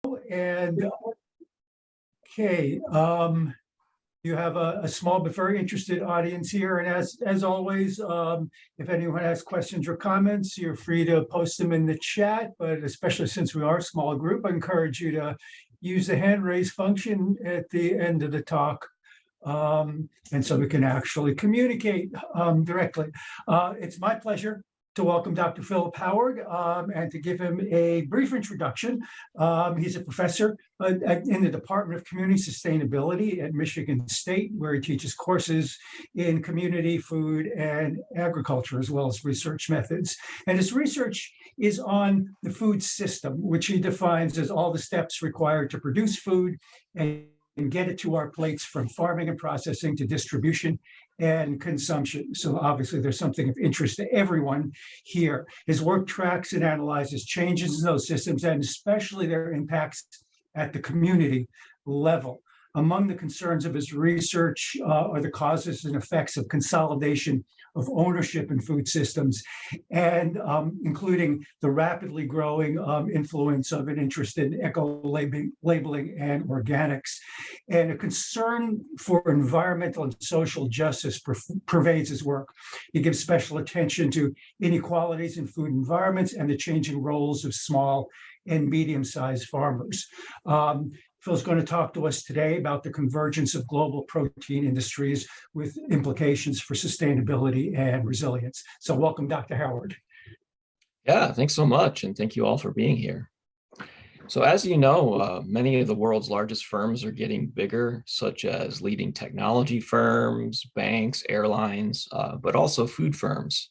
And okay, you have a small but very interested audience here. And as always, if anyone has questions or comments, you're free to post them in the chat. But especially since we are a small group, I encourage you to use the hand raise function at the end of the talk. And so we can actually communicate directly. It's my pleasure to welcome Dr. Philip Howard and to give him a brief introduction. He's a professor in the Department of Community Sustainability at Michigan State, where he teaches courses in community, food, and agriculture, as well as research methods. And his research is on the food system, which he defines as all the steps required to produce food and get it to our plates, from farming and processing to distribution and consumption. So obviously there's something of interest to everyone here. His work tracks and analyzes changes in those systems, and especially their impacts at the community level. Among the concerns of his research are the causes and effects of consolidation of ownership in food systems, and including the rapidly growing influence of an interest in eco-labeling and organics. And a concern for environmental and social justice pervades his work. He gives special attention to inequalities in food environments and the changing roles of small and medium-sized farmers. Phil's going to talk to us today about the convergence of global protein industries with implications for sustainability and resilience. So welcome, Dr. Howard. Yeah, thanks so much. And thank you all for being here. So as you know, many of the world's largest firms are getting bigger, such as leading technology firms, banks, airlines, but also food firms.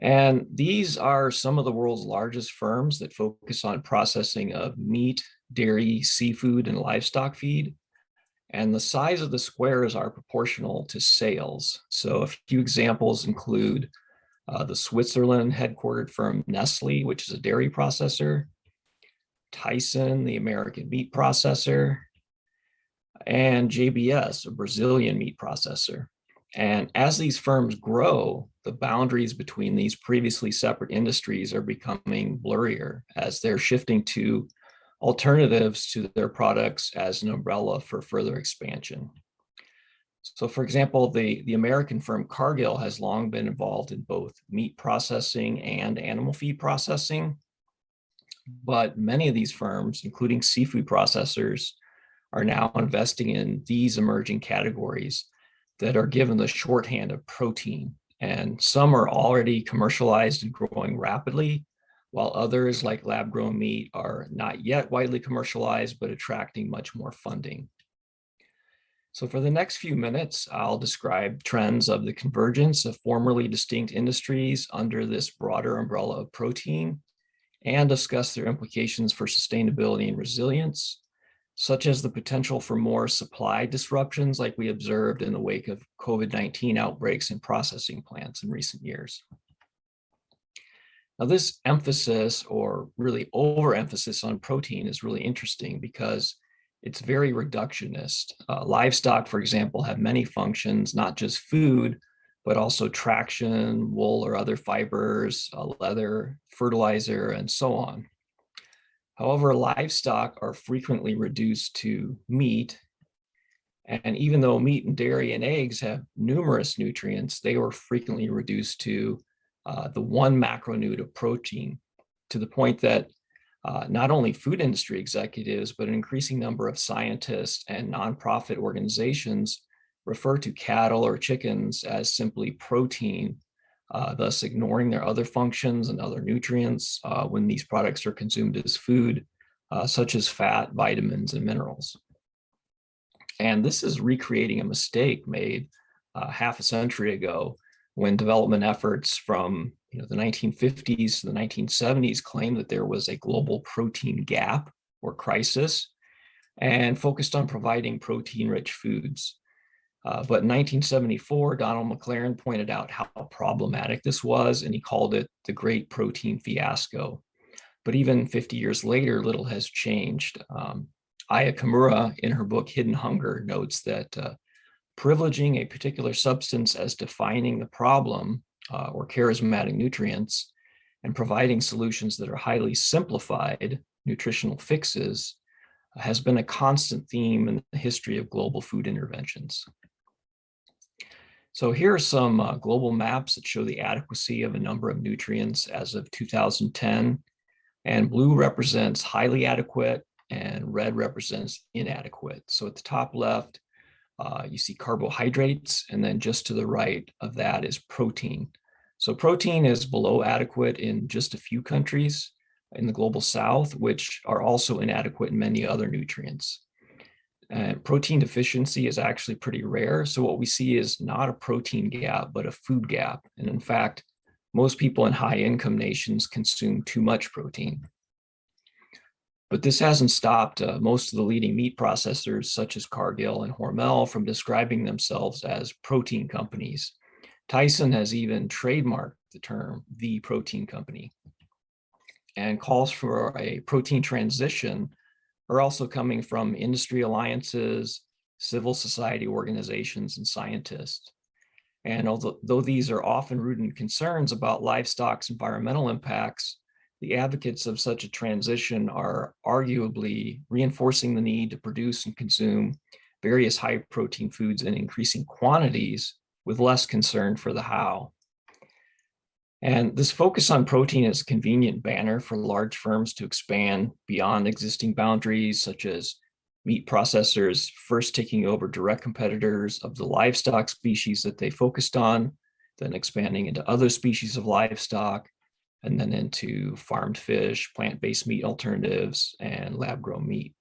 And these are some of the world's largest firms that focus on processing of meat, dairy, seafood, and livestock feed. And the size of the squares are proportional to sales. So a few examples include the Switzerland headquartered firm Nestle, which is a dairy processor, Tyson, the American meat processor, and JBS, a Brazilian meat processor. And as these firms grow, the boundaries between these previously separate industries are becoming blurrier as they're shifting to alternatives to their products as an umbrella for further expansion. So for example, the American firm Cargill has long been involved in both meat processing and animal feed processing. But many of these firms, including seafood processors, are now investing in these emerging categories that are given the shorthand of protein. And some are already commercialized and growing rapidly, while others, like lab-grown meat, are not yet widely commercialized, but attracting much more funding. So for the next few minutes, I'll describe trends of the convergence of formerly distinct industries under this broader umbrella of protein, and discuss their implications for sustainability and resilience, such as the potential for more supply disruptions like we observed in the wake of COVID-19 outbreaks in processing plants in recent years. Now, this emphasis, or really overemphasis on protein, is really interesting because it's very reductionist. Livestock, for example, have many functions, not just food, but also traction, wool or other fibers, leather, fertilizer, and so on. However, livestock are frequently reduced to meat. And even though meat and dairy and eggs have numerous nutrients, they were frequently reduced to the one macronutrient of protein, to the point that not only food industry executives, but an increasing number of scientists and nonprofit organizations refer to cattle or chickens as simply protein, thus ignoring their other functions and other nutrients when these products are consumed as food, such as fat, vitamins, and minerals. And this is recreating a mistake made half a century ago, when development efforts from the 1950s to the 1970s claimed that there was a global protein gap or crisis and focused on providing protein-rich foods. But in 1974, Donald McLaren pointed out how problematic this was, and he called it the Great Protein Fiasco. But even 50 years later, little has changed. Aya Kimura, in her book Hidden Hunger, notes that privileging a particular substance as defining the problem or charismatic nutrients, and providing solutions that are highly simplified nutritional fixes has been a constant theme in the history of global food interventions. So here are some global maps that show the adequacy of a number of nutrients as of 2010, and blue represents highly adequate and red represents inadequate. So at the top left, you see carbohydrates, and then just to the right of that is protein. So protein is below adequate in just a few countries in the global south, which are also inadequate in many other nutrients. And protein deficiency is actually pretty rare. So what we see is not a protein gap, but a food gap. And in fact, most people in high income nations consume too much protein. But this hasn't stopped most of the leading meat processors, such as Cargill and Hormel, from describing themselves as protein companies. Tyson has even trademarked the term the protein company. And calls for a protein transition are also coming from industry alliances, civil society organizations, and scientists. And although these are often rooted in concerns about livestock's environmental impacts, the advocates of such a transition are arguably reinforcing the need to produce and consume various high protein foods in increasing quantities with less concern for the how. And this focus on protein is a convenient banner for large firms to expand beyond existing boundaries, such as meat processors first taking over direct competitors of the livestock species that they focused on, then expanding into other species of livestock, and then into farmed fish, plant-based meat alternatives, and lab-grown meat.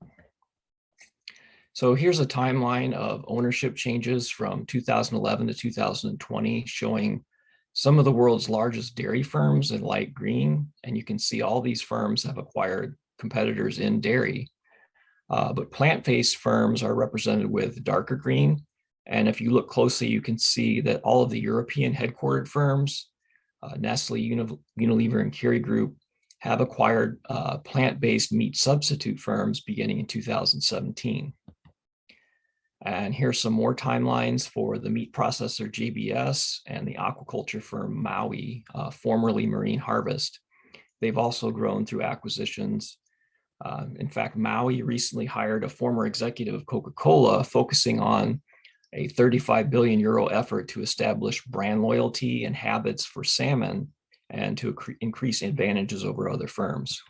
So here's a timeline of ownership changes from 2011 to 2020, showing some of the world's largest dairy firms in light green. And you can see all these firms have acquired competitors in dairy. But plant-based firms are represented with darker green. And if you look closely, you can see that all of the European headquartered firms, Nestle, Unilever, and Kerry Group, have acquired plant-based meat substitute firms beginning in 2017. And here's some more timelines for the meat processor JBS and the aquaculture firm Maui, formerly Marine Harvest. They've also grown through acquisitions. In fact, Maui recently hired a former executive of Coca-Cola, focusing on a 35 billion euro effort to establish brand loyalty and habits for salmon and to increase advantages over other firms.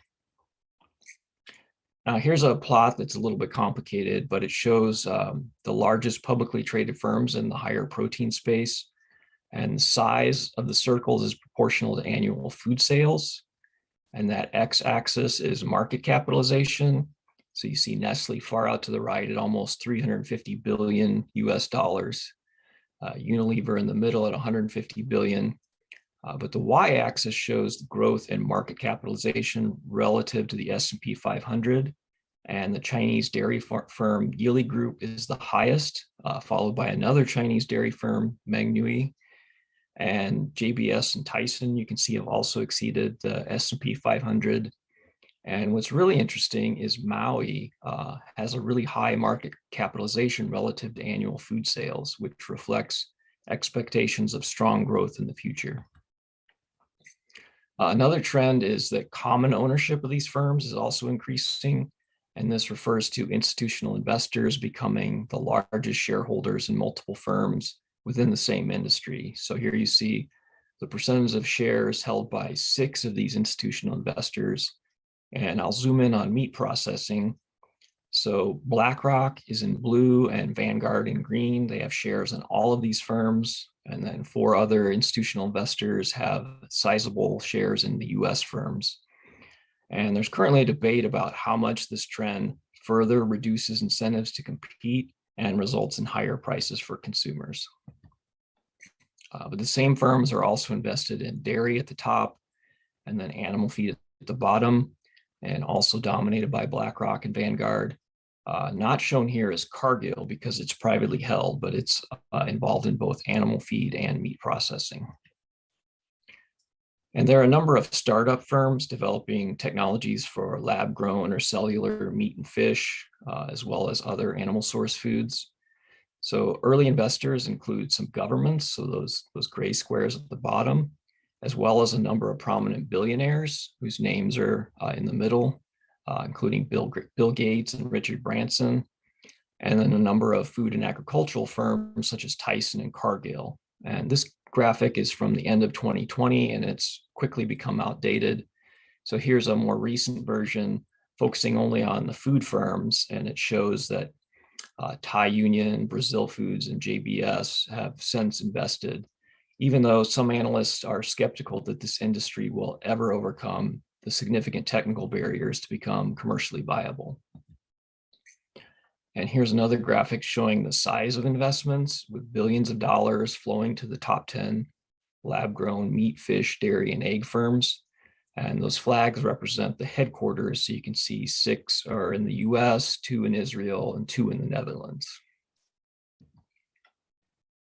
Now, here's a plot that's a little bit complicated, but it shows the largest publicly traded firms in the higher protein space. And the size of the circles is proportional to annual food sales. And that x-axis is market capitalization. So you see Nestle far out to the right at almost 350 billion US dollars, Unilever in the middle at 150 billion. But the y-axis shows the growth in market capitalization relative to the S&P 500. And the Chinese dairy firm Yili Group is the highest, followed by another Chinese dairy firm, Mengnui. And JBS and Tyson, you can see, have also exceeded the S&P 500. And what's really interesting is Maui has a really high market capitalization relative to annual food sales, which reflects expectations of strong growth in the future. Another trend is that common ownership of these firms is also increasing, and this refers to institutional investors becoming the largest shareholders in multiple firms within the same industry. So here you see the percentage of shares held by 6 of these institutional investors, and I'll zoom in on meat processing. So BlackRock is in blue and Vanguard in green. They have shares in all of these firms. And then 4 other institutional investors have sizable shares in the US firms. And there's currently a debate about how much this trend further reduces incentives to compete and results in higher prices for consumers. But the same firms are also invested in dairy at the top and then animal feed at the bottom, and also dominated by BlackRock and Vanguard. Not shown here is Cargill because it's privately held, but it's involved in both animal feed and meat processing. And there are a number of startup firms developing technologies for lab-grown or cellular meat and fish, as well as other animal source foods. So early investors include some governments, so those gray squares at the bottom, as well as a number of prominent billionaires whose names are in the middle. including Bill Gates and Richard Branson, and then a number of food and agricultural firms such as Tyson and Cargill. And this graphic is from the end of 2020, and it's quickly become outdated. So here's a more recent version focusing only on the food firms, and it shows that Thai Union, Brazil Foods, and JBS have since invested, even though some analysts are skeptical that this industry will ever overcome the significant technical barriers to become commercially viable. And here's another graphic showing the size of investments with billions of dollars flowing to the top 10 lab-grown meat, fish, dairy, and egg firms. And those flags represent the headquarters. So you can see 6 are in the US, 2 in Israel, and 2 in the Netherlands.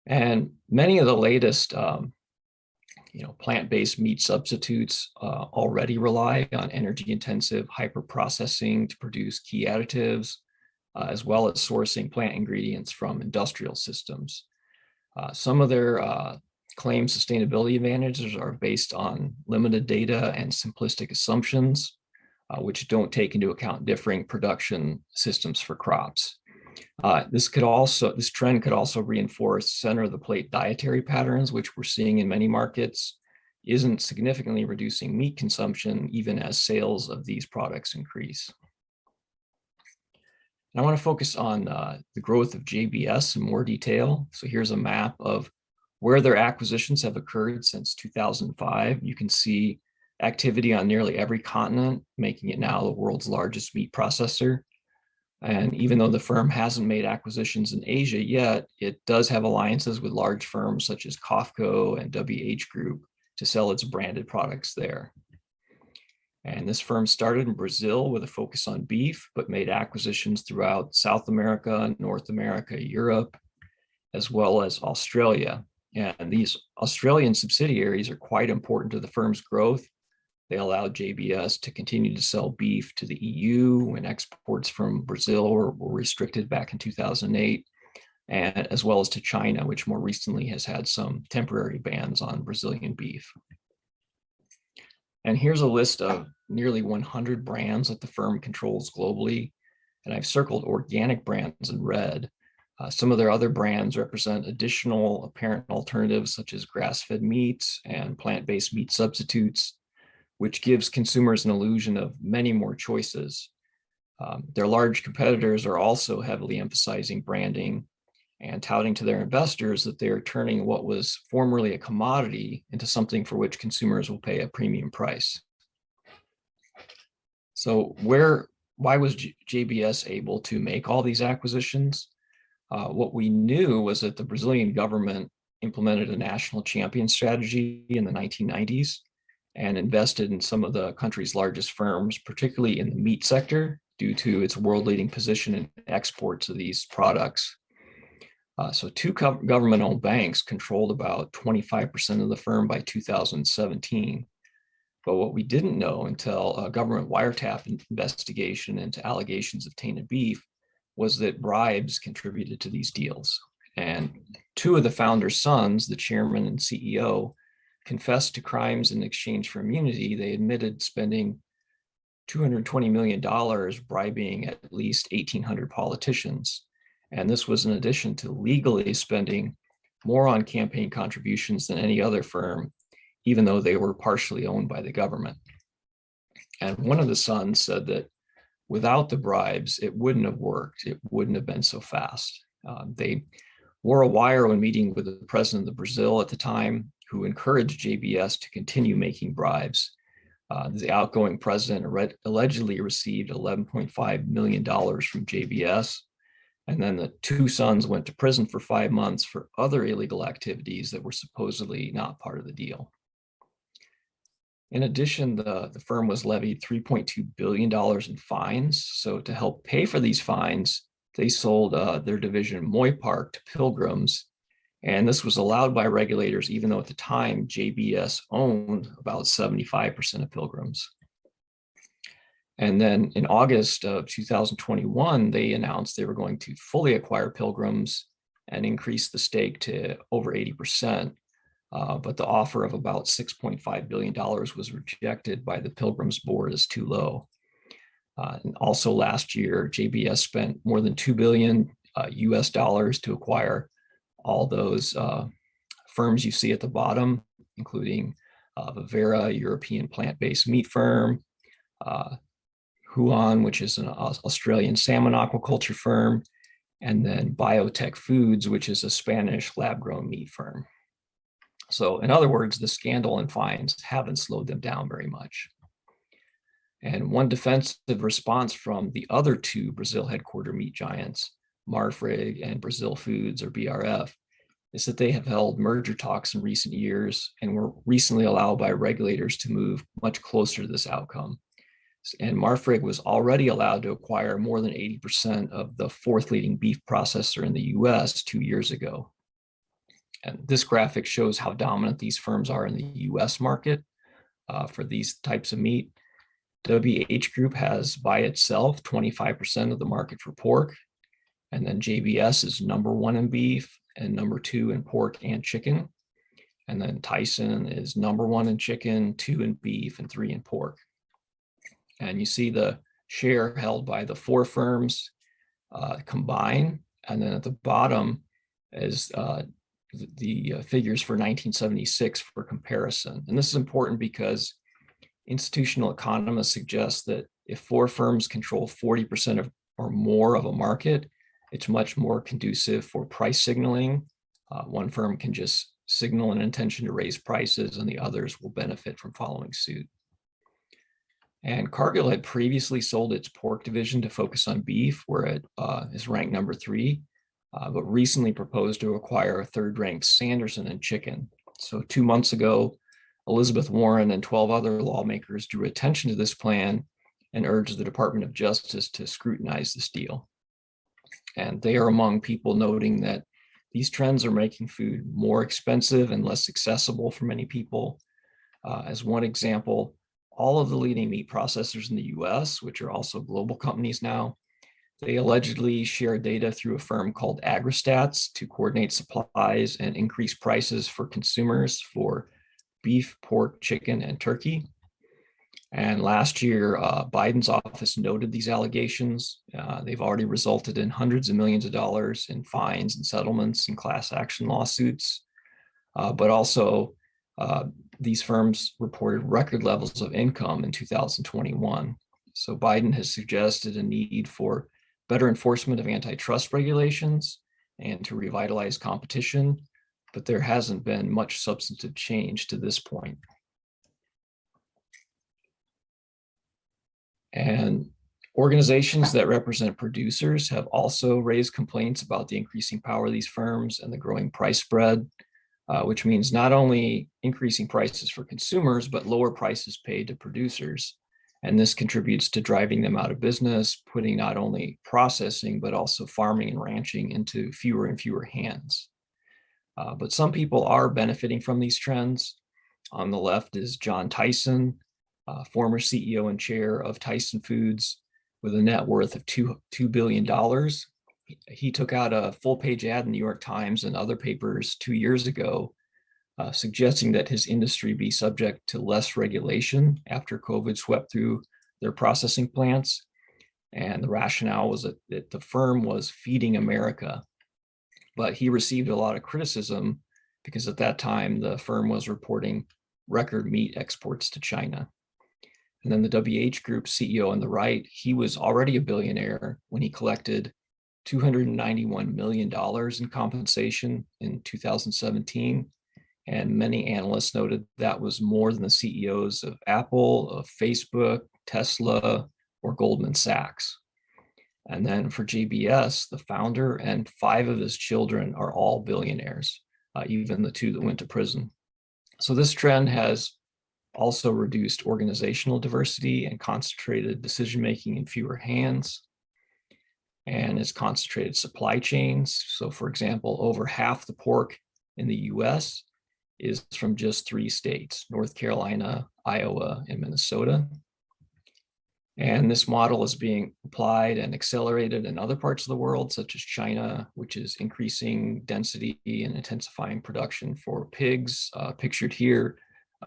And many of the latest plant-based meat substitutes already rely on energy-intensive hyper-processing to produce key additives, as well as sourcing plant ingredients from industrial systems. Some of their claimed sustainability advantages are based on limited data and simplistic assumptions, which don't take into account differing production systems for crops. This trend could also reinforce center of the plate dietary patterns, which we're seeing in many markets, isn't significantly reducing meat consumption even as sales of these products increase. And I want to focus on the growth of JBS in more detail. So here's a map of where their acquisitions have occurred since 2005. You can see activity on nearly every continent, making it now the world's largest meat processor. And even though the firm hasn't made acquisitions in Asia yet, it does have alliances with large firms such as COFCO and WH Group to sell its branded products there. And this firm started in Brazil with a focus on beef, but made acquisitions throughout South America, North America, Europe, as well as Australia. And these Australian subsidiaries are quite important to the firm's growth. They allowed JBS to continue to sell beef to the EU when exports from Brazil were restricted back in 2008, and as well as to China, which more recently has had some temporary bans on Brazilian beef. And here's a list of nearly 100 brands that the firm controls globally. And I've circled organic brands in red. Some of their other brands represent additional apparent alternatives such as grass-fed meats and plant-based meat substitutes, which gives consumers an illusion of many more choices. Their large competitors are also heavily emphasizing branding and touting to their investors that they're turning what was formerly a commodity into something for which consumers will pay a premium price. So why was JBS able to make all these acquisitions? What we knew was that the Brazilian government implemented a national champion strategy in the 1990s and invested in some of the country's largest firms, particularly in the meat sector, due to its world-leading position in exports of these products. So 2 government-owned banks controlled about 25% of the firm by 2017. But what we didn't know until a government wiretap investigation into allegations of tainted beef was that bribes contributed to these deals. And 2 of the founders' sons, the chairman and CEO, confessed to crimes in exchange for immunity. They admitted spending $220 million bribing at least 1,800 politicians. And this was in addition to legally spending more on campaign contributions than any other firm, even though they were partially owned by the government. And one of the sons said that without the bribes, it wouldn't have worked. It wouldn't have been so fast. They wore a wire when meeting with the president of Brazil at the time, who encouraged JBS to continue making bribes. The outgoing president allegedly received $11.5 million from JBS. And then the 2 sons went to prison for 5 months for other illegal activities that were supposedly not part of the deal. In addition, the firm was levied $3.2 billion in fines. So to help pay for these fines, they sold their division Moy Park to Pilgrims. And this was allowed by regulators, even though at the time JBS owned about 75% of Pilgrims. And then in August of 2021, they announced they were going to fully acquire Pilgrims and increase the stake to over 80%. But the offer of about $6.5 billion was rejected by the Pilgrims board as too low. And also last year, JBS spent more than $2 billion US dollars to acquire all those firms you see at the bottom, including Vivera, European plant-based meat firm, Huon, which is an Australian salmon aquaculture firm, and then Biotech Foods, which is a Spanish lab-grown meat firm. So in other words, the scandal and fines haven't slowed them down very much. And one defensive response from the other two Brazil headquarter meat giants, Marfrig and Brazil Foods, or BRF, is that they have held merger talks in recent years and were recently allowed by regulators to move much closer to this outcome. And Marfrig was already allowed to acquire more than 80% of the fourth leading beef processor in the US 2 years ago. And this graphic shows how dominant these firms are in the US market for these types of meat. WH Group has by itself 25% of the market for pork. And then JBS is #1 in beef and #2 in pork and chicken. And then Tyson is #1 in chicken, 2 in beef, and 3 in pork. And you see the share held by the four firms combined. And then at the bottom is the figures for 1976 for comparison. And this is important because institutional economists suggest that if four firms control 40% of or more of a market, it's much more conducive for price signaling. One firm can just signal an intention to raise prices and the others will benefit from following suit. And Cargill had previously sold its pork division to focus on beef, where it is ranked #3, but recently proposed to acquire a third-ranked Sanderson in chicken. So 2 months ago, Elizabeth Warren and 12 other lawmakers drew attention to this plan and urged the Department of Justice to scrutinize this deal. And they are among people noting that these trends are making food more expensive and less accessible for many people. As one example, all of the leading meat processors in the US, which are also global companies now, they allegedly share data through a firm called AgriStats to coordinate supplies and increase prices for consumers for beef, pork, chicken, and turkey. And last year, Biden's office noted these allegations. They've already resulted in hundreds of millions of dollars in fines and settlements and class action lawsuits. But also, these firms reported record levels of income in 2021. So Biden has suggested a need for better enforcement of antitrust regulations and to revitalize competition, but there hasn't been much substantive change to this point. And organizations that represent producers have also raised complaints about the increasing power of these firms and the growing price spread, which means not only increasing prices for consumers, but lower prices paid to producers. And this contributes to driving them out of business, putting not only processing, but also farming and ranching into fewer and fewer hands. But some people are benefiting from these trends. On the left is John Tyson, former CEO and chair of Tyson Foods with a net worth of $2 billion. He took out a full-page ad in the New York Times and other papers 2 years ago, suggesting that his industry be subject to less regulation after COVID swept through their processing plants. And the rationale was that the firm was feeding America. But he received a lot of criticism because at that time, the firm was reporting record meat exports to China. And then the WH Group CEO on the right, he was already a billionaire when he collected $291 million in compensation in 2017. And many analysts noted that was more than the CEOs of Apple, of Facebook, Tesla, or Goldman Sachs. And then for JBS, the founder and 5 of his children are all billionaires, even the 2 that went to prison. So this trend has also reduced organizational diversity and concentrated decision-making in fewer hands. And it's concentrated supply chains. So for example, over half the pork in the US is from just 3 states, North Carolina, Iowa, and Minnesota. And this model is being applied and accelerated in other parts of the world, such as China, which is increasing density and intensifying production for pigs, pictured here,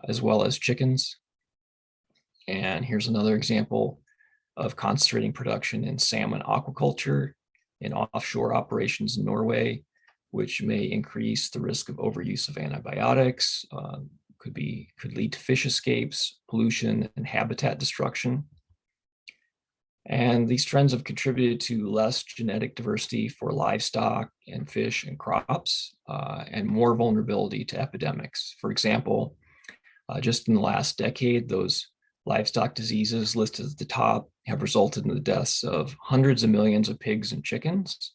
as well as chickens. And here's another example of concentrating production in salmon aquaculture and offshore operations in Norway, which may increase the risk of overuse of antibiotics, could lead to fish escapes, pollution, and habitat destruction. And these trends have contributed to less genetic diversity for livestock and fish and crops, and more vulnerability to epidemics. For example, just in the last decade, those livestock diseases listed at the top have resulted in the deaths of hundreds of millions of pigs and chickens,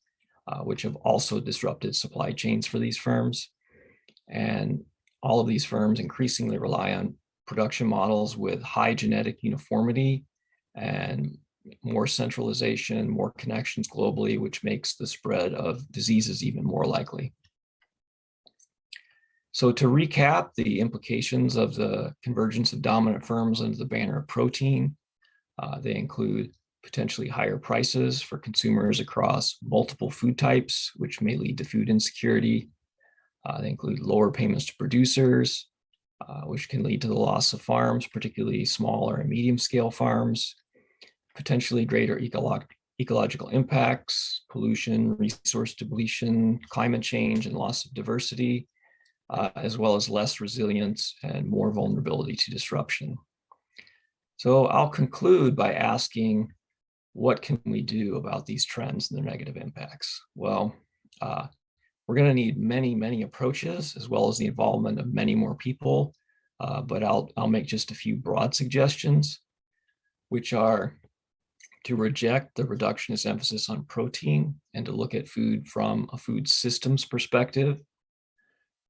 which have also disrupted supply chains for these firms. And all of these firms increasingly rely on production models with high genetic uniformity and more centralization, more connections globally, which makes the spread of diseases even more likely. So to recap the implications of the convergence of dominant firms under the banner of protein, they include potentially higher prices for consumers across multiple food types, which may lead to food insecurity. They include lower payments to producers, which can lead to the loss of farms, particularly smaller and medium scale farms, potentially greater ecological impacts, pollution, resource depletion, climate change, and loss of diversity, as well as less resilience and more vulnerability to disruption. So I'll conclude by asking, what can we do about these trends and their negative impacts? Well, we're going to need many, many approaches, as well as the involvement of many more people. But I'll make just a few broad suggestions, which are to reject the reductionist emphasis on protein and to look at food from a food systems perspective,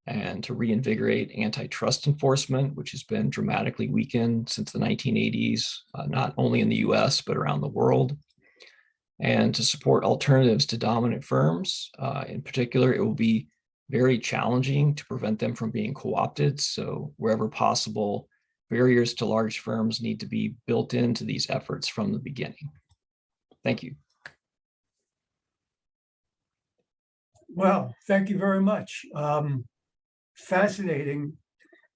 and to reinvigorate antitrust enforcement, which has been dramatically weakened since the 1980s, not only in the US, but around the world, and to support alternatives to dominant firms. In particular, it will be very challenging to prevent them from being co-opted. So wherever possible, barriers to large firms need to be built into these efforts from the beginning. Thank you. Well, thank you very much. Fascinating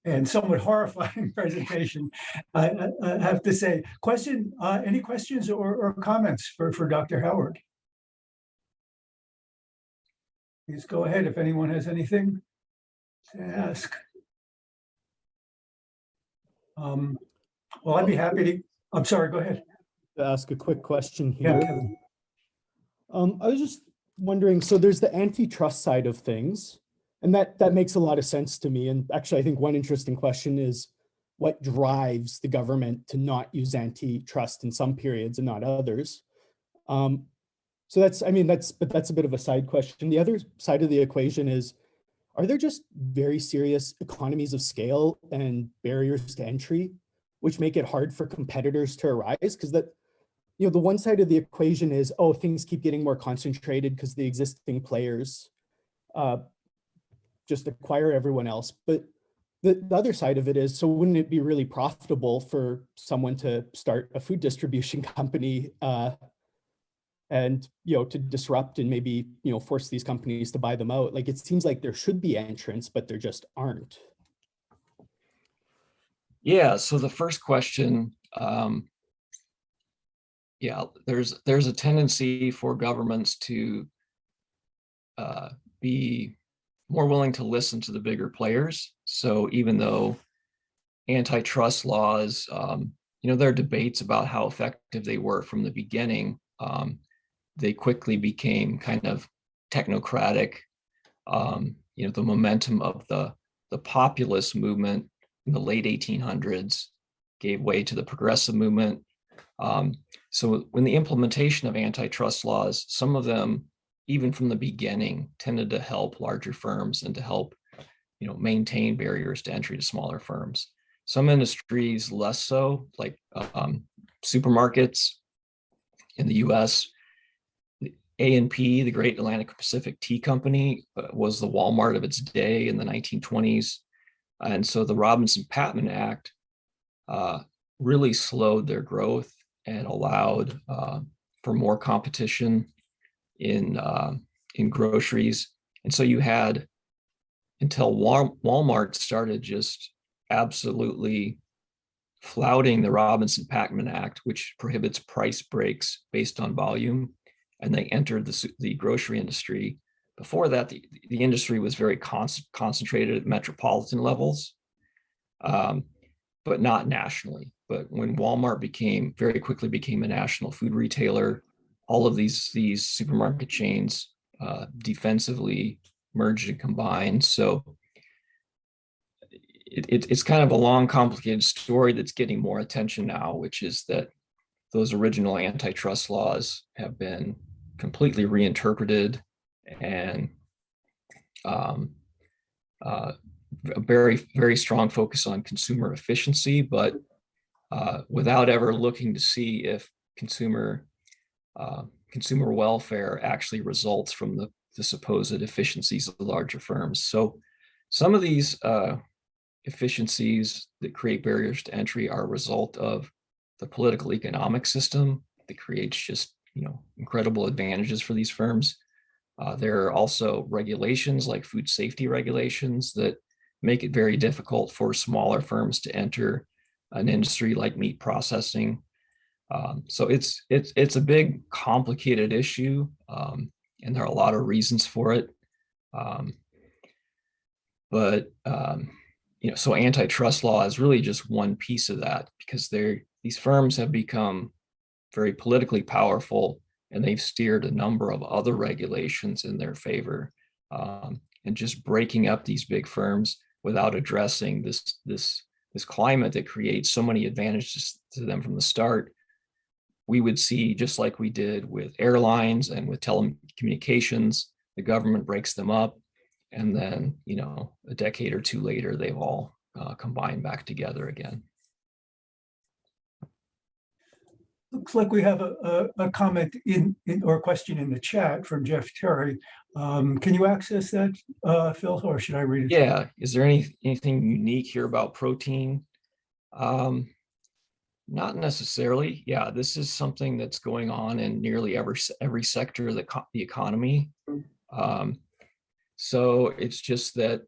and somewhat horrifying presentation, I have to say. Any questions or comments for Dr. Howard? Please go ahead if anyone has anything to ask. Well, I'd be happy to. I'm sorry, go ahead. To ask a quick question Yeah, here. Kevin. I was just wondering, so there's the antitrust side of things, and that makes a lot of sense to me. And actually, I think one interesting question is what drives the government to not use antitrust in some periods and not others? So that's a bit of a side question. The other side of the equation is, are there just very serious economies of scale and barriers to entry, which make it hard for competitors to arise? Because that, the one side of the equation is, oh, things keep getting more concentrated because the existing players just acquire everyone else. But the other side of it is, so wouldn't it be really profitable for someone to start a food distribution company and to disrupt and maybe force these companies to buy them out? Like, it seems like there should be entrants, but there just aren't. Yeah, so the first question, there's a tendency for governments to be more willing to listen to the bigger players. So even though antitrust laws, there are debates about how effective they were from the beginning, they quickly became kind of technocratic. The momentum of the populist movement in the late 1800s gave way to the progressive movement. So when the implementation of antitrust laws, some of them, even from the beginning, tended to help larger firms and to help, maintain barriers to entry to smaller firms. Some industries less so, like supermarkets in the US. A&P, the Great Atlantic Pacific Tea Company, was the Walmart of its day in the 1920s. And so the Robinson-Patman Act really slowed their growth and allowed for more competition in groceries. And so you had, until Walmart started just absolutely flouting the Robinson-Pacman Act, which prohibits price breaks based on volume, and they entered the grocery industry. Before that, the industry was very concentrated at metropolitan levels, but not nationally. But when Walmart very quickly became a national food retailer, all of these supermarket chains defensively merged and combined. So it's kind of a long, complicated story that's getting more attention now, which is that those original antitrust laws have been completely reinterpreted, and a very, very strong focus on consumer efficiency, but without ever looking to see if consumer welfare actually results from the supposed efficiencies of the larger firms. So some of these efficiencies that create barriers to entry are a result of the political economic system that creates just incredible advantages for these firms. There are also regulations like food safety regulations that make it very difficult for smaller firms to enter an industry like meat processing. So it's a big, complicated issue, and there are a lot of reasons for it. So antitrust law is really just one piece of that, because these firms have become very politically powerful, and they've steered a number of other regulations in their favor, and just breaking up these big firms without addressing this climate that creates so many advantages to them from the start. We would see, just like we did with airlines and with telecommunications, the government breaks them up, and then a decade or two later, they've all combined back together again. Looks like we have a comment or a question in the chat from Jeff Terry. Can you access that, Phil, or should I read it? Yeah. Is there anything unique here about protein? Not necessarily. Yeah, this is something that's going on in nearly every sector of the economy. So it's just that,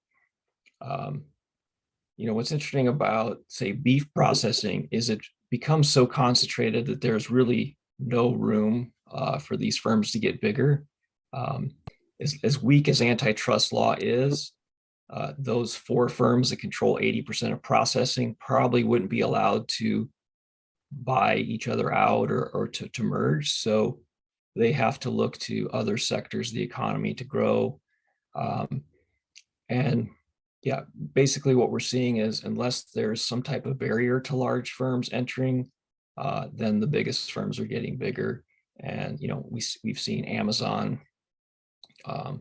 what's interesting about, say, beef processing is it becomes so concentrated that there's really no room for these firms to get bigger. As weak as antitrust law is, those 4 firms that control 80% of processing probably wouldn't be allowed to buy each other out or to merge. So they have to look to other sectors of the economy to grow. And yeah, basically what we're seeing is, unless there's some type of barrier to large firms entering, then the biggest firms are getting bigger. And we've seen Amazon,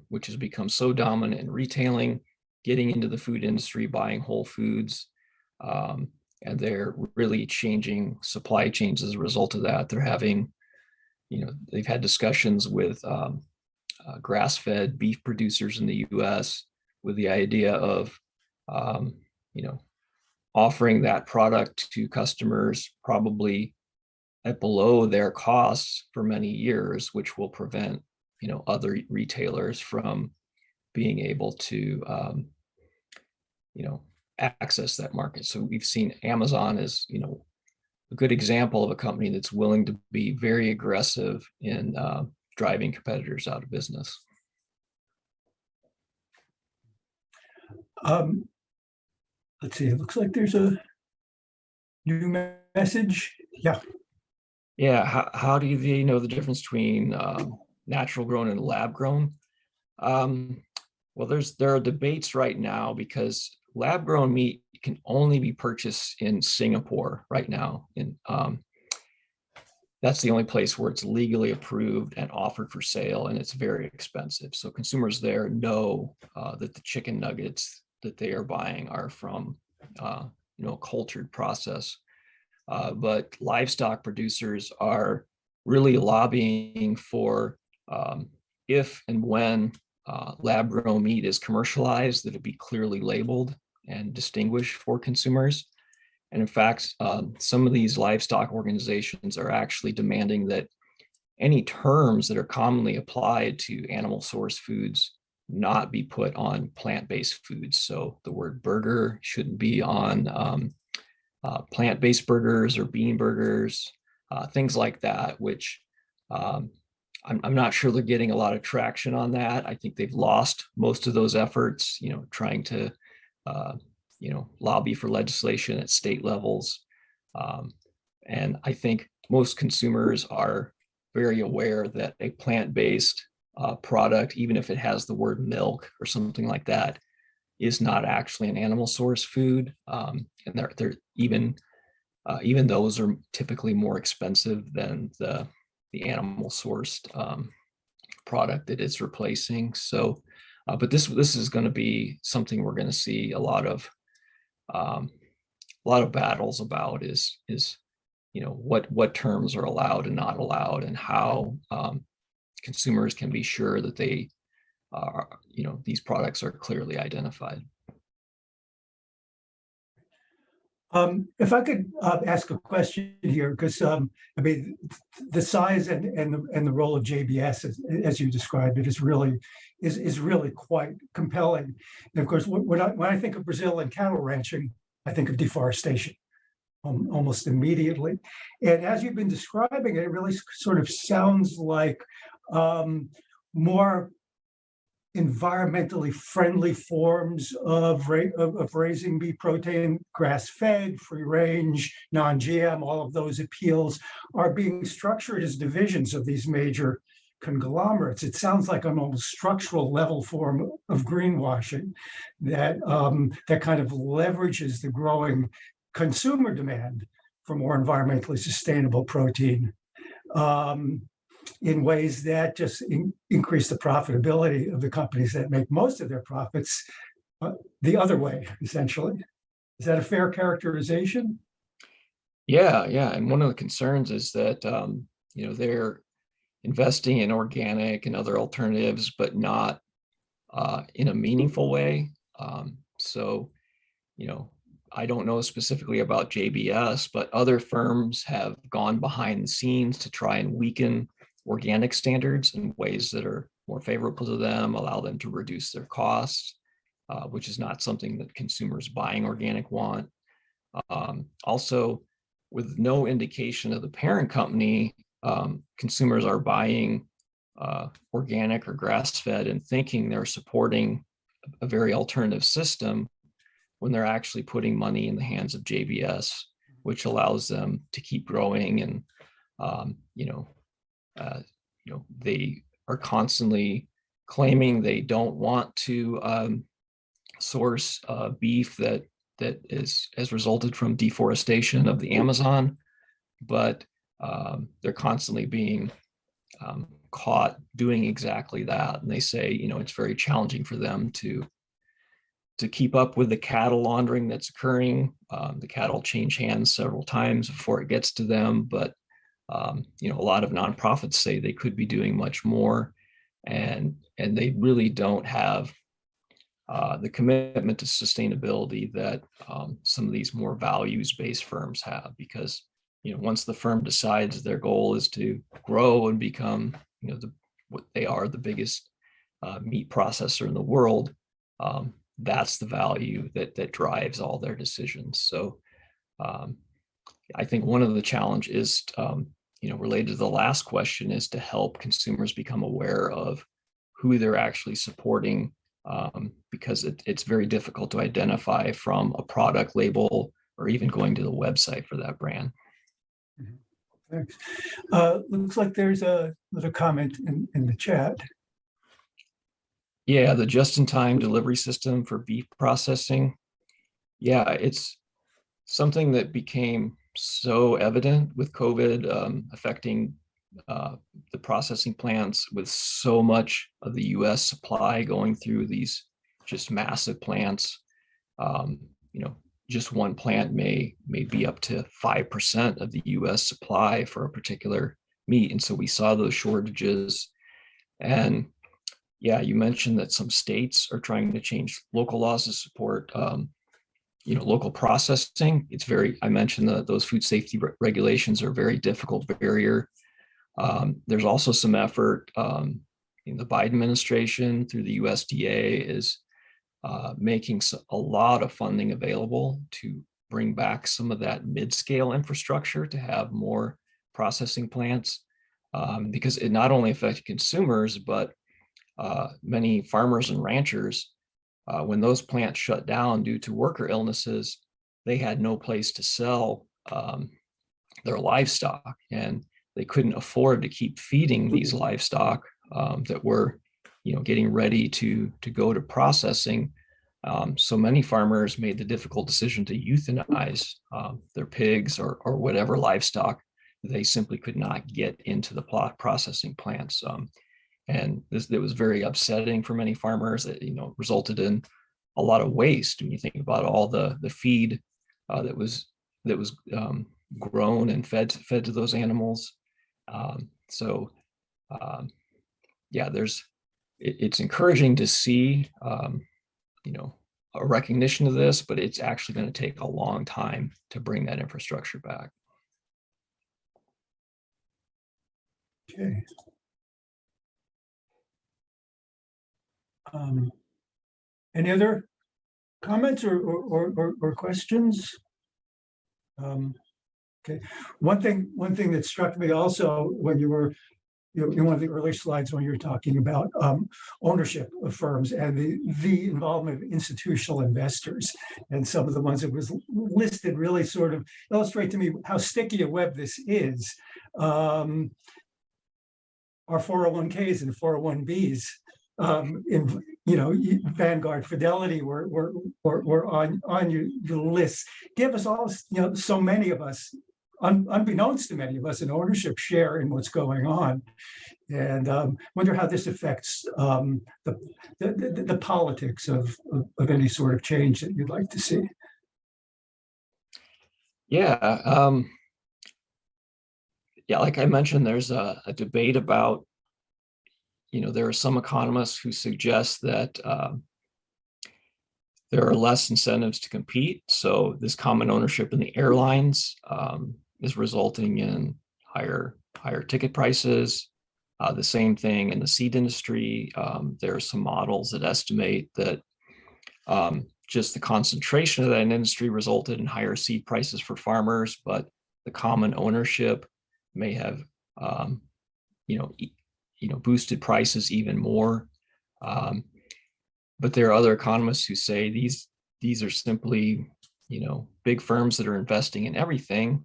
which has become so dominant in retailing, getting into the food industry, buying Whole Foods, and they're really changing supply chains as a result of that. They're having, they've had discussions with grass-fed beef producers in the U.S. with the idea of, offering that product to customers probably at below their costs for many years, which will prevent, other retailers from being able to, access that market. So we've seen Amazon as, a good example of a company that's willing to be very aggressive in driving competitors out of business. Let's see, it looks like there's a new message. Yeah. Yeah, how do they know the difference between natural grown and lab grown? Well, there are debates right now, because lab grown meat can only be purchased in Singapore right now. And that's the only place where it's legally approved and offered for sale, and it's very expensive. So consumers there know that the chicken nuggets that they are buying are from a cultured process. But livestock producers are really lobbying for, if and when lab-grown meat is commercialized, that it be clearly labeled and distinguished for consumers. And in fact, some of these livestock organizations are actually demanding that any terms that are commonly applied to animal source foods not be put on plant-based foods. So the word burger shouldn't be on plant-based burgers or bean burgers, things like that, which I'm not sure they're getting a lot of traction on that. I think they've lost most of those efforts, trying to, lobby for legislation at state levels. And I think most consumers are very aware that a plant-based product, even if it has the word milk or something like that, is not actually an animal source food. And they're even those are typically more expensive than the animal sourced product that it's replacing. So, but this is going to be something we're going to see a lot of battles about is what terms are allowed and not allowed, and how consumers can be sure that they are, these products are clearly identified. If I could ask a question here, because I mean, the size and the role of JBS, as you described it, is really quite compelling. And of course, when I think of Brazil and cattle ranching, I think of deforestation almost immediately. And as you've been describing it, it really sort of sounds like more environmentally friendly forms of raising beef protein, grass-fed, free-range, non-GM. All of those appeals are being structured as divisions of these major conglomerates. It sounds like an almost structural level form of greenwashing that that kind of leverages the growing consumer demand for more environmentally sustainable protein in ways that just increase the profitability of the companies that make most of their profits the other way, essentially. Is that a fair characterization? Yeah. And one of the concerns is that, they're investing in organic and other alternatives, but not in a meaningful way. So, I don't know specifically about JBS, but other firms have gone behind the scenes to try and weaken organic standards in ways that are more favorable to them, allow them to reduce their costs, which is not something that consumers buying organic want. Also, with no indication of the parent company, consumers are buying organic or grass-fed and thinking they're supporting a very alternative system when they're actually putting money in the hands of JBS, which allows them to keep growing. And they are constantly claiming they don't want to source beef that has resulted from deforestation of the Amazon, but they're constantly being caught doing exactly that. And they say, it's very challenging for them to keep up with the cattle laundering that's occurring. The cattle change hands several times before it gets to them, but a lot of nonprofits say they could be doing much more, and they really don't have the commitment to sustainability that some of these more values-based firms have, because once the firm decides their goal is to grow and become what they are, the biggest meat processor in the world, that's the value that drives all their decisions. So I think one of the challenges is related to the last question, is to help consumers become aware of who they're actually supporting, because it's very difficult to identify from a product label or even going to the website for that brand. Thanks. Looks like there's another comment in the chat. Yeah, the just-in-time delivery system for beef processing. Yeah, it's something that became so evident with COVID affecting the processing plants, with so much of the U.S. supply going through these just massive plants. Just one plant may be up to 5% of the U.S. supply for a particular meat, and so we saw those shortages. And yeah, you mentioned that some states are trying to change local laws to support local processing. I mentioned that those food safety regulations are a very difficult barrier. There's also some effort in the Biden administration through the USDA is making a lot of funding available to bring back some of that mid-scale infrastructure to have more processing plants, because it not only affected consumers, but many farmers and ranchers, when those plants shut down due to worker illnesses, they had no place to sell their livestock, and they couldn't afford to keep feeding these livestock that were, getting ready to go to processing. So many farmers made the difficult decision to euthanize their pigs or whatever livestock they simply could not get into the processing plants. And it was very upsetting for many farmers. It resulted in a lot of waste when you think about all the feed that was grown and fed to those animals. Yeah, it's encouraging to see a recognition of this, but it's actually going to take a long time to bring that infrastructure back. Okay. Any other comments or questions? Okay. One thing that struck me also when you were in one of the early slides when you were talking about ownership of firms and the involvement of institutional investors, and some of the ones that was listed really sort of illustrate to me how sticky a web this is. Our 401ks and 401bs in Vanguard, Fidelity were on your list. Give us all, so many of us, unbeknownst to many of us, an ownership share in what's going on, and wonder how this affects the politics of any sort of change that you'd like to see. Yeah. Yeah, like I mentioned, there's a debate about, there are some economists who suggest that there are less incentives to compete. So this common ownership in the airlines is resulting in higher ticket prices. The same thing in the seed industry. There are some models that estimate that just the concentration of that industry resulted in higher seed prices for farmers, but the common ownership may have boosted prices even more. But there are other economists who say these are simply big firms that are investing in everything,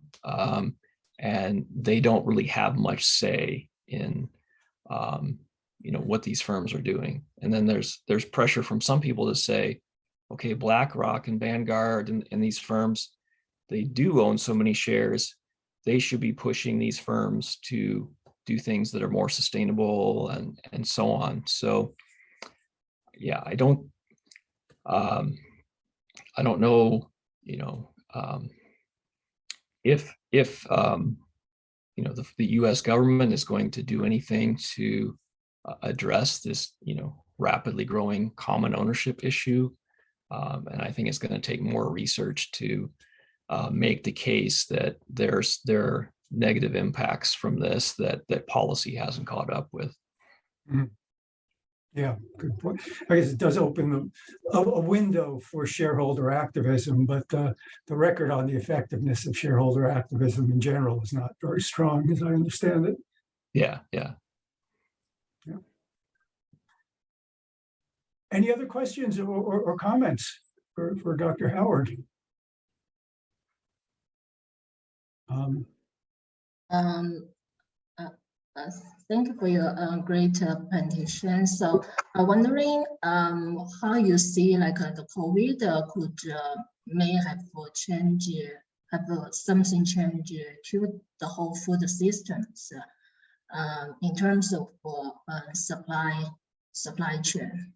and they don't really have much say in what these firms are doing. And then there's pressure from some people to say, okay, BlackRock and Vanguard and these firms, they do own so many shares, they should be pushing these firms to do things that are more sustainable and so on. So yeah, I don't know, if the U.S. government is going to do anything to address this, rapidly growing common ownership issue. And I think it's going to take more research to make the case that there are negative impacts from this that policy hasn't caught up with. Mm-hmm. Yeah, good point. I guess it does open a window for shareholder activism, but the record on the effectiveness of shareholder activism in general is not very strong, as I understand it. Yeah. Any other questions or comments for Dr. Howard? Thank you for your great presentation. So I'm wondering how you see the COVID could may have something change to the whole food systems in terms of supply chain.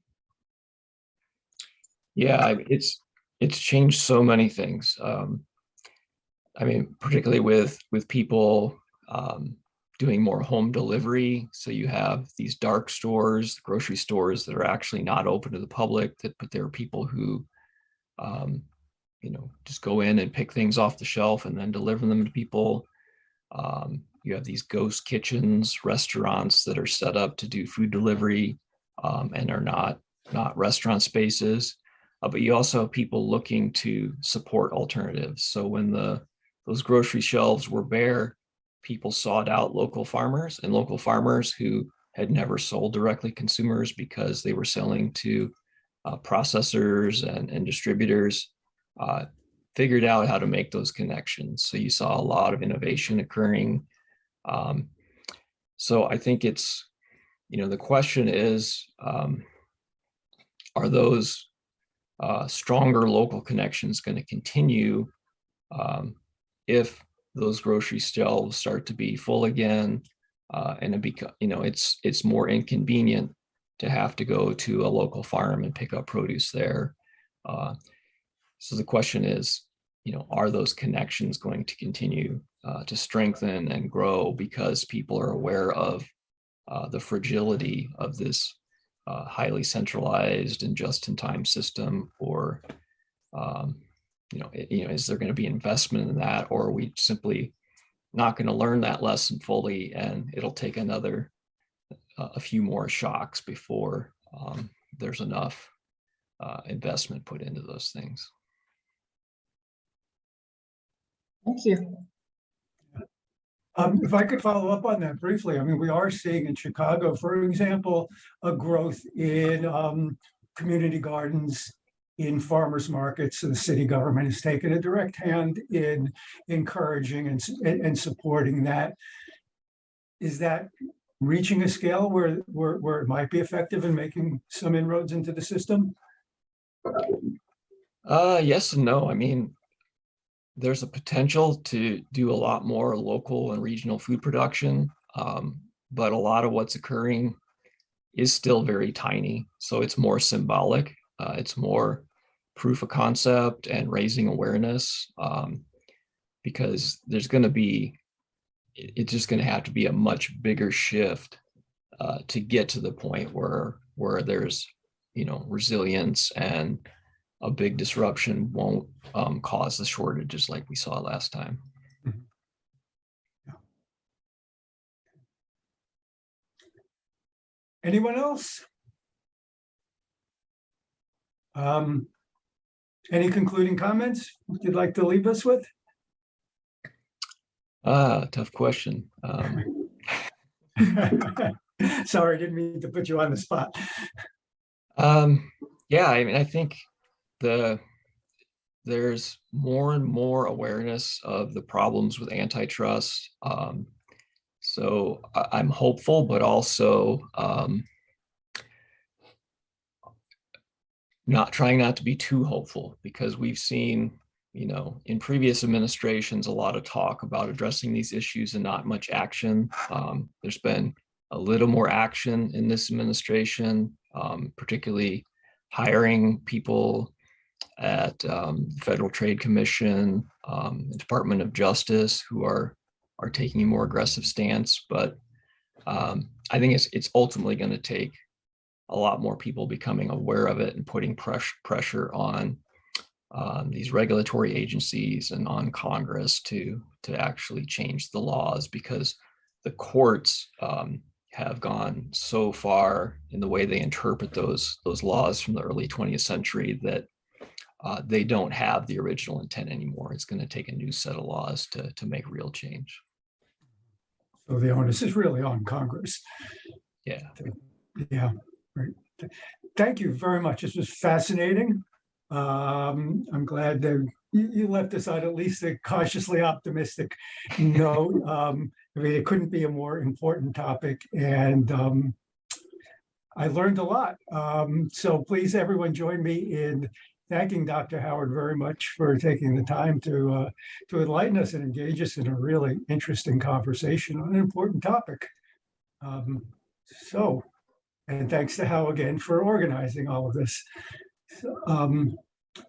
Yeah, it's changed so many things. I mean, particularly with people doing more home delivery. So you have these dark stores, grocery stores that are actually not open to the public, but there are people who, just go in and pick things off the shelf and then deliver them to people. You have these ghost kitchens, restaurants that are set up to do food delivery and are not restaurant spaces. but you also have people looking to support alternatives. So when those grocery shelves were bare, people sought out local farmers, and local farmers who had never sold directly consumers because they were selling to processors and distributors, figured out how to make those connections. So you saw a lot of innovation occurring. So I think it's, the question is, are those stronger local connections going to continue if those grocery shelves start to be full again, and it's more inconvenient to have to go to a local farm and pick up produce there. So the question is, are those connections going to continue to strengthen and grow because people are aware of the fragility of this highly centralized and just-in-time system, or is there going to be investment in that, or are we simply not going to learn that lesson fully, and it'll take a few more shocks before there's enough investment put into those things. Thank you. If I could follow up on that briefly, I mean, we are seeing in Chicago, for example, a growth in community gardens, in farmers markets. So the city government has taken a direct hand in encouraging and supporting that. Is that reaching a scale where it might be effective in making some inroads into the system? Yes and no. I mean, there's a potential to do a lot more local and regional food production, but a lot of what's occurring is still very tiny. So it's more symbolic. It's more proof of concept and raising awareness, because it's just going to have to be a much bigger shift to get to the point where there's resilience, and a big disruption won't cause the shortages like we saw last time. Mm-hmm. Yeah. Anyone else? Any concluding comments you'd like to leave us with? Tough question. Sorry, didn't mean to put you on the spot. Yeah, I mean, I think there's more and more awareness of the problems with antitrust. So I'm hopeful, but also trying not to be too hopeful, because we've seen, in previous administrations, a lot of talk about addressing these issues and not much action. There's been a little more action in this administration, particularly hiring people at the Federal Trade Commission, the Department of Justice, who are taking a more aggressive stance. But I think it's ultimately going to take a lot more people becoming aware of it and putting pressure on these regulatory agencies and on Congress to actually change the laws, because the courts have gone so far in the way they interpret those laws from the early 20th century that they don't have the original intent anymore. It's going to take a new set of laws to make real change. So the onus is really on Congress. Yeah. Yeah. Right. Thank you very much. This was fascinating. I'm glad that you left us on at least a cautiously optimistic note. I mean, it couldn't be a more important topic, and I learned a lot. So please, everyone, join me in thanking Dr. Howard very much for taking the time to enlighten us and engage us in a really interesting conversation on an important topic. And thanks to Hal again for organizing all of this.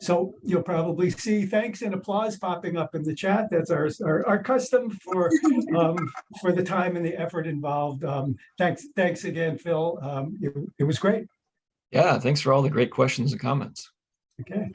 So you'll probably see thanks and applause popping up in the chat. That's our custom for the time and the effort involved. Thanks again, Phil. It was great. Yeah, thanks for all the great questions and comments. Okay.